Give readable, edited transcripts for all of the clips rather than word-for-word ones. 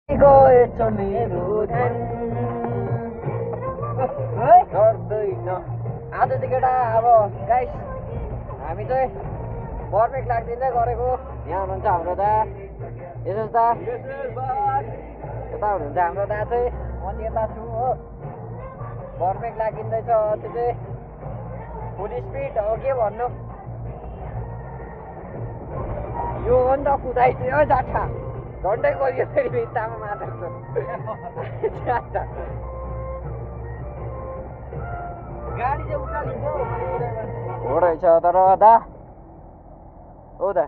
गएछ मेरो ध्यान गर्दैन आज चाहिँ केटा अब गाइस हामी चाहिँ बर्मेक लाग्दिँदै गरेको यहाँ हुनुहुन्छ हाम्रो दा यसो दा यता हुनुहुन्छ हाम्रो दा चाहिँ म चाहिँ यता छु हो बर्मेक लागिँदैछ त्यो चाहिँ फुल स्पिड हो के भन्नु यो हो नि त कुदाइ चाहिँ हो जाठा झन्डै गयो फेरि भित्तामा माथि गाडी चाहिँ उकालिन्छ हो रहेछ तर दा हो दा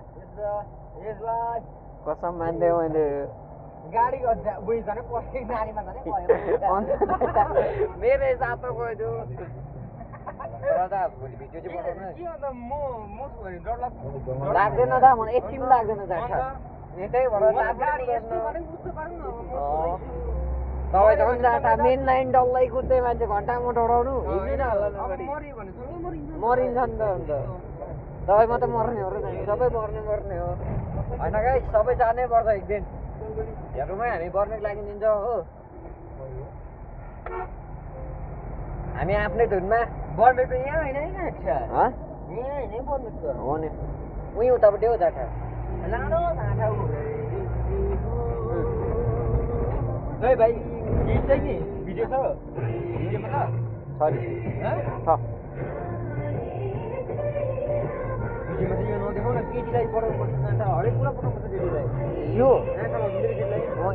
कसम मान्दै मैले गाडी मेरो सातो गयो दा भोलि भिडियो चाहिँ बनाउनु लाग्दैन दा मलाई यति पनि लाग्दैन जाठा तपाईँ त जाँटा मेन लाइन डल्लै कुद्दै मान्छे घन्टामा डराउनु मरिन्छ नि त अन्त तपाईँ मात्रै मर्ने हो र सबै मर्ने हो होइन गाइस सबै जानै पर्छ एक दिन हेर्नुमै हामी बर्मेक लागिदिन्छ हो हामी आफ्नै धुनमा बर्मेक त यहाँ होइन हो नि उहीँ उतापट्टि हो जाठा भाइ गीत चाहिँ नि भिडियो छ भिडियोमा छ भिडियोमा चाहिँ यो नदेखाउ न केटीलाई पठाउनु पर्छ हरेक कुरा पठाउनु पर्छ केटीलाई यो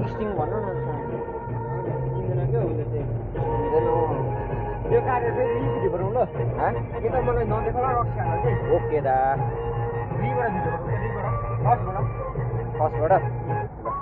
स्टिङ भन्नु न यो कार्य चाहिँ भिडियो बनाउनु ल यो त मलाई नदेखाउ रक्सी हाल्नु चाहिँ ओके दा फर्स्टबाट